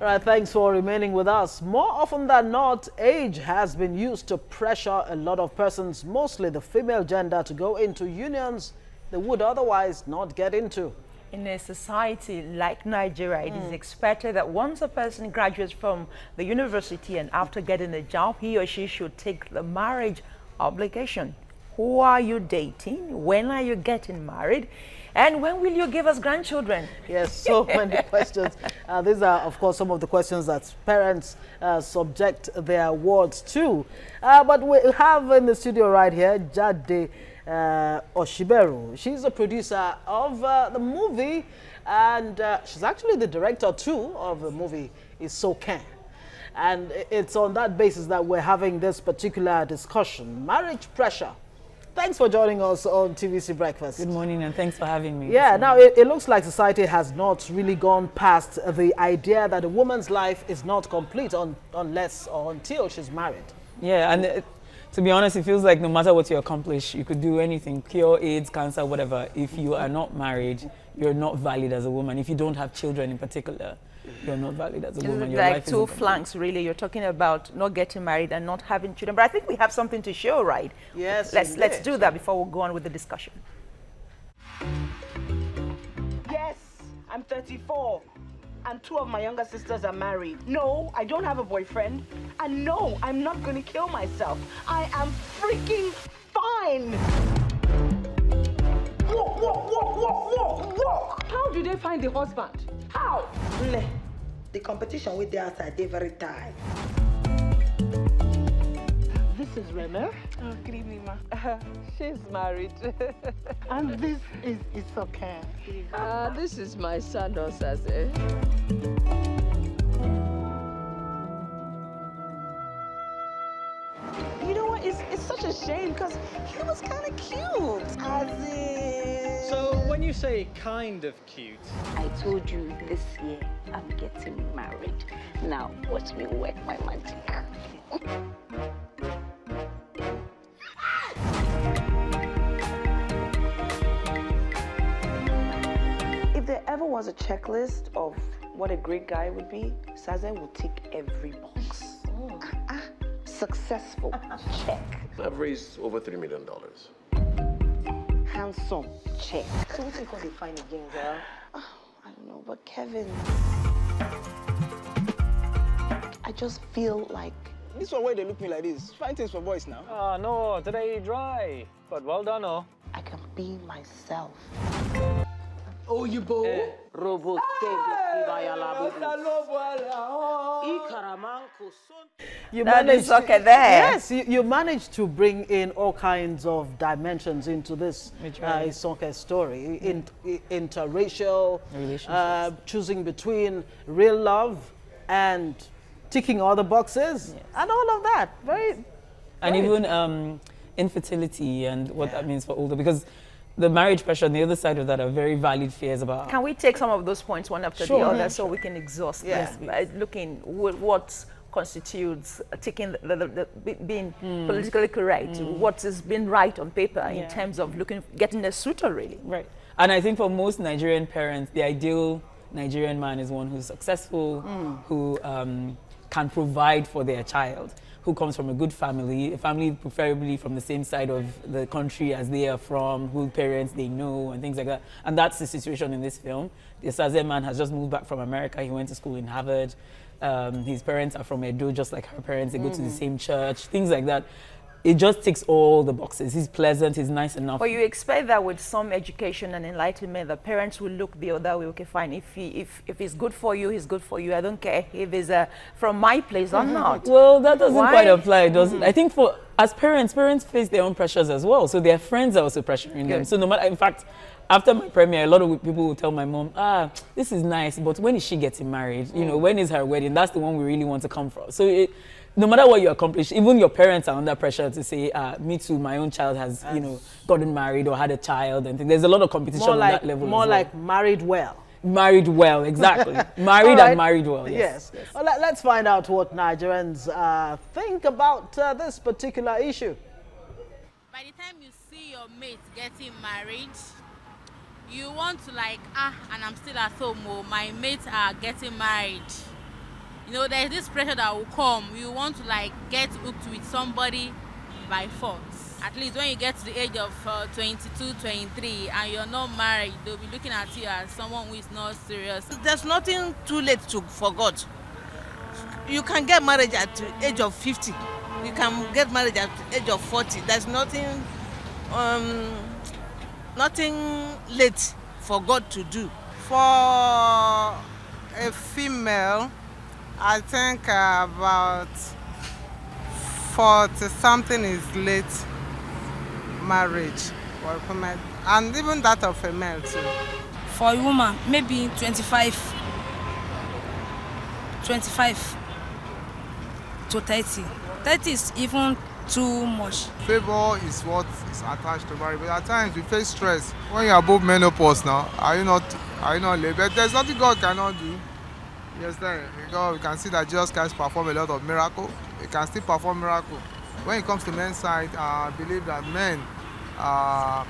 All right, thanks for remaining with us. More often than not, age has been used to pressure a lot of persons, mostly the female gender, to go into unions they would otherwise not get into. In a society like Nigeria, it is expected that once a person graduates from the university and after getting a job, he or she should take the marriage obligation. Who are you dating? When are you getting married? And when will you give us grandchildren? Yes, so many questions. These are, of course, some of the questions that parents subject their wards to. But we have in the studio right here, Jade Oshiberu. She's the producer of the movie, and she's actually the director, too, of the movie Is So Can. And it's on that basis that we're having this particular discussion. Marriage pressure. Thanks for joining us on TVC Breakfast. Good morning, and thanks for having me. Yeah, now it looks like society has not really gone past the idea that a woman's life is not complete unless or until she's married. Yeah, and to be honest, it feels like no matter what you accomplish, you could do anything, cure AIDS, cancer, whatever. If you are not married, you're not valid as a woman. If you don't have children in particular, you're not valid as a woman. Your like two flanks, really. You're talking about not getting married and not having children. But I think we have something to show, right? Yes. Let's do that before we go on with the discussion. Yes, I'm 34. And 2 of my younger sisters are married. No, I don't have a boyfriend. And no, I'm not going to kill myself. I am freaking fine. Walk. How do they find the husband? How? The competition with the outside, they're very tight. This is Reme. Oh, good evening, ma. She's married. And this is okay. This is my son, Osaze. You know what? It's such a shame because he was kind of cute. So when you say kind of cute, I told you this year I'm getting married. Now watch me work my magic. If there ever was a checklist of what a great guy would be, Saze would tick every box. Successful, check. I've raised over $3 million. Handsome, check. So what do you call the fine again, girl? Oh, I don't know, but Kevin, I just feel like... this one why they look me like this. Fine things for boys now. Ah, no, today dry. But well done, oh. I can be myself. Oh, you both? You That managed is okay there. Yes, you managed to bring in all kinds of dimensions into this Isonke story. Interracial, relationships, choosing between real love and ticking all the boxes, and all of that. And even infertility and what that means for older, because the marriage pressure on the other side of that are very valid fears about. Can we take some of those points one after the other so we can exhaust this? Looking what constitutes taking being politically correct, what has been right on paper in terms of getting a suitor, really. Right. And I think for most Nigerian parents, the ideal Nigerian man is one who's successful, who can provide for their child, who comes from a good family, a family preferably from the same side of the country as they are from, whose parents they know, and things like that. And that's the situation in this film. The Saze man has just moved back from America. He went to school in Harvard. His parents are from Edo, just like her parents. They go to the same church, things like that. It just ticks all the boxes. He's pleasant, he's nice enough. But you expect that with some education and enlightenment, the parents will look the other way. Okay, fine. If he's good for you, he's good for you. I don't care if he's from my place or not. Well, that doesn't quite apply, does it? I think as parents face their own pressures as well. So their friends are also pressuring them. So no matter, in fact, after my premiere, a lot of people will tell my mom, this is nice, but when is she getting married? You know, when is her wedding? That's the one we really want to come from. So no matter what you accomplish, even your parents are under pressure to say, me too, my own child has, gotten married or had a child and things. There's a lot of competition on that level. More like married well. Married well, exactly. Married and married well, yes. Well, let's find out what Nigerians think about this particular issue. By the time you see your mate getting married, you want to and I'm still at home, my mates are getting married. you know, there's this pressure that will come. You want to like get hooked with somebody by force. At least when you get to the age of 22, 23 and you're not married, they'll be looking at you as someone who is not serious. There's nothing too late for God. You can get married at the age of 50. You can get married at the age of 40. There's nothing late for God to do. For a female, I think about 40-something is late marriage for a woman, and even that of a male too. For a woman, maybe 25 to 30. 30 is even too much. Favor is what is attached to marriage, but at times we face stress. When you're above menopause now, are you not late? But there's nothing God cannot do. Yes, then because we can see that Jesus Christ performed a lot of miracles. He can still perform miracles. When it comes to men's side, I believe that men are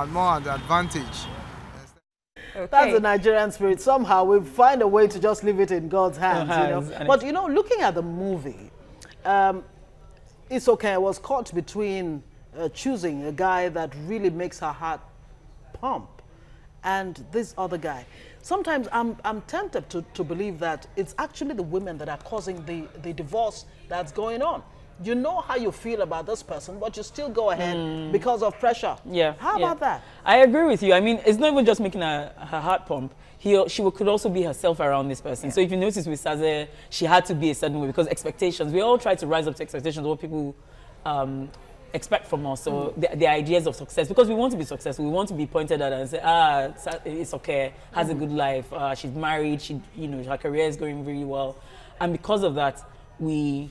more at the advantage. Okay. That's the Nigerian spirit. Somehow we find a way to just leave it in God's hands, you know. But you know, looking at the movie, it's okay. I was caught between choosing a guy that really makes her heart pump and this other guy. Sometimes I'm tempted to believe that it's actually the women that are causing the divorce that's going on. You know how you feel about this person, but you still go ahead because of pressure. Yeah. How about that? I agree with you. I mean, it's not even just making her heart pump. She could also be herself around this person. So if you notice with Saze, she had to be a certain way because expectations, we all try to rise up to expectations of what people expect from us. So the ideas of success, because we want to be successful, we want to be pointed at and say, it's okay, has a good life, she's married, her career is going really well. And because of that, we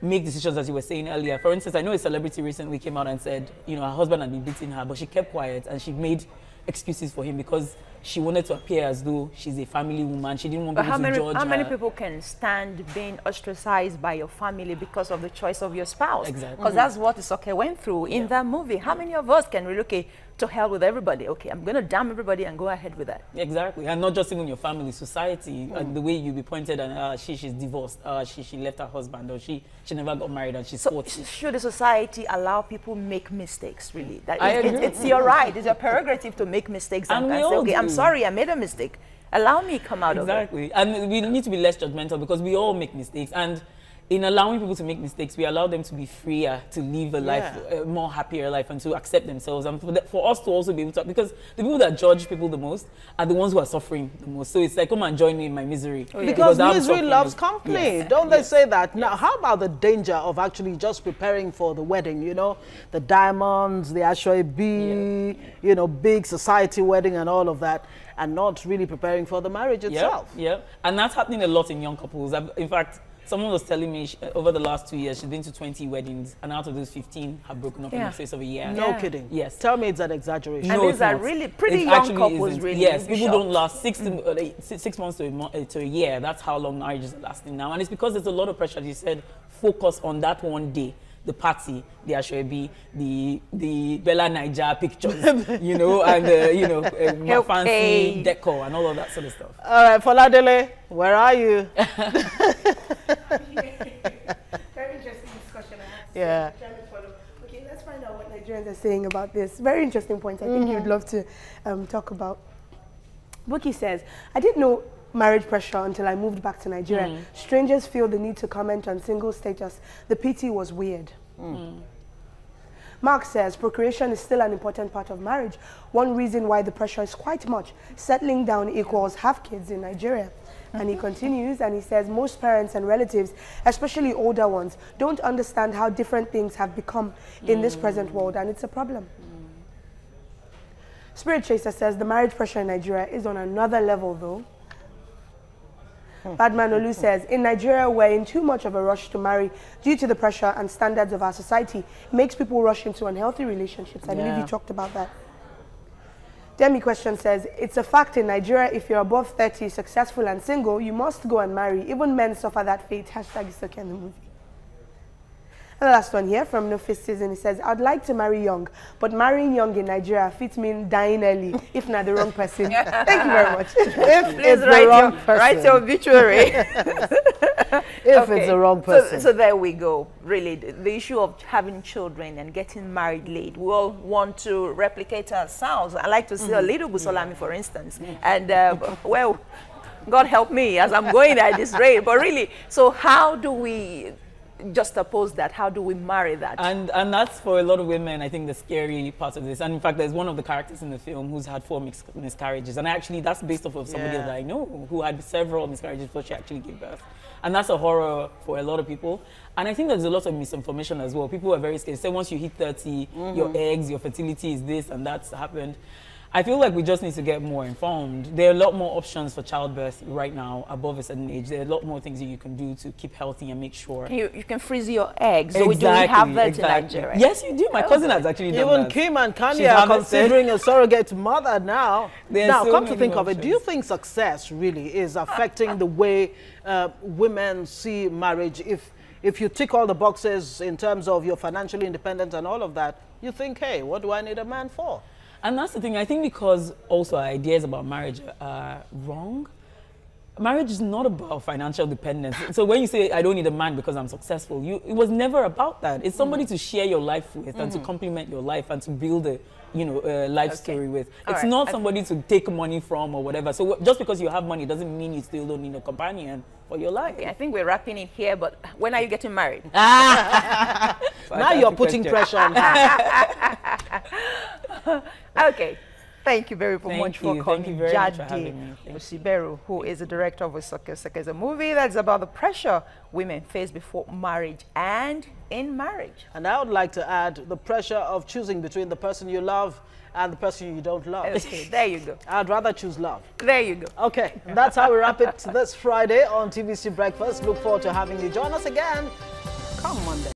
make decisions, as you were saying earlier. For instance, I know a celebrity recently came out and said, her husband had been beating her, but she kept quiet and she made excuses for him because she wanted to appear as though she's a family woman. She didn't want people to judge her. How many people can stand being ostracized by your family because of the choice of your spouse? Exactly. Because that's what Isoke went through in that movie. How many of us can relocate to hell with everybody? Okay, I'm going to damn everybody and go ahead with that. Exactly. And not just even your family, society. The way you be pointed and she's divorced, she left her husband, or she never got married and she's 40. Should the society allow people make mistakes, really? It's your right, it's your prerogative to make mistakes and say, okay, I'm sorry, I made a mistake. Allow me to come out of it. Exactly. And we need to be less judgmental because we all make mistakes. And in allowing people to make mistakes, we allow them to be freer, to live a life, a more happier life, and to accept themselves. And for us to also be able to, because the people that judge people the most are the ones who are suffering the most. So it's like, come and join me in my misery. Because misery loves company. Yes. Don't they say that? Now, how about the danger of actually just preparing for the wedding, the diamonds, the Ashoebi, big society wedding and all of that, and not really preparing for the marriage itself? Yeah. And that's happening a lot in young couples. In fact, someone was telling me over the last 2 years, she's been to 20 weddings, and out of those 15 have broken up in the space of a year. No kidding. Yes. Tell me it's an exaggeration. And these are really pretty young couples, really. Yes, people don't last 6 months to a year. That's how long marriages are lasting now. And it's because there's a lot of pressure, as you said, focus on that one day. The party, the Ashoebi, the Bella Naija pictures, and fancy decor and all of that sort of stuff. All right, Foladele, where are you? Very interesting discussion. Yeah. Trying to follow. Okay, let's find out what Nigerians are saying about this. Very interesting point. I think you'd love to talk about. Buki says, I didn't know marriage pressure until I moved back to Nigeria. Strangers feel the need to comment on single status. The PT was weird. Mark says, procreation is still an important part of marriage. One reason why the pressure is quite much. Settling down equals have kids in Nigeria. And he continues and he says, most parents and relatives, especially older ones, don't understand how different things have become in this present world, and it's a problem. Spirit Chaser says, the marriage pressure in Nigeria is on another level though. Badman Olu says, in Nigeria, we're in too much of a rush to marry due to the pressure and standards of our society. It makes people rush into unhealthy relationships. I believe you talked about that. Demi Question says, it's a fact in Nigeria, if you're above 30, successful and single, you must go and marry. Even men suffer that fate. Hashtag is okay in the movie. And the last one here from No Fist Season, he says, I'd like to marry young, but marrying young in Nigeria fits mean dying early, if not the wrong person. Thank you very much. Please write your obituary. if it's the wrong person. So there we go. Really, the issue of having children and getting married late. We all want to replicate ourselves. I like to see a little Busolami, for instance. And, well, God help me as I'm going at this rate. But really, so how do we just oppose that? How do we marry that? And that's for a lot of women, I think, the scary part of this. And in fact, there's one of the characters in the film who's had 4 miscarriages. And actually, that's based off of somebody that I know who had several miscarriages before she actually gave birth. And that's a horror for a lot of people. And I think there's a lot of misinformation as well. People are very scared. Say once you hit 30, your eggs, your fertility is this and that's happened. I feel like we just need to get more informed. There are a lot more options for childbirth right now above a certain age. There are a lot more things that you can do to keep healthy and make sure. You can freeze your eggs. So do we have that in Nigeria? Yes, you do. My cousin has actually done that. Even Kim and Kanye are considering a surrogate mother now. Now, come to think of it, do you think success really is affecting the way women see marriage? If you tick all the boxes in terms of your financially independent and all of that, you think, hey, what do I need a man for? And that's the thing, I think, because also our ideas about marriage are wrong. Marriage is not about financial dependence. So when you say, I don't need a man because I'm successful, it was never about that. It's somebody to share your life with and to complement your life and to build a life story with. It's not somebody to take money from or whatever. So just because you have money doesn't mean you still don't need a companion for your life. Okay, I think we're wrapping it here, but when are you getting married? Now you're putting pressure on her. Okay. Thank you very much for coming. Thank you very much for having me. Osiberu, who is the director of Osokeseke, is a movie that's about the pressure women face before marriage and in marriage. And I would like to add the pressure of choosing between the person you love and the person you don't love. Okay, there you go. I'd rather choose love. There you go. Okay, that's how we wrap it this Friday on TVC Breakfast. Look forward to having you join us again come Monday.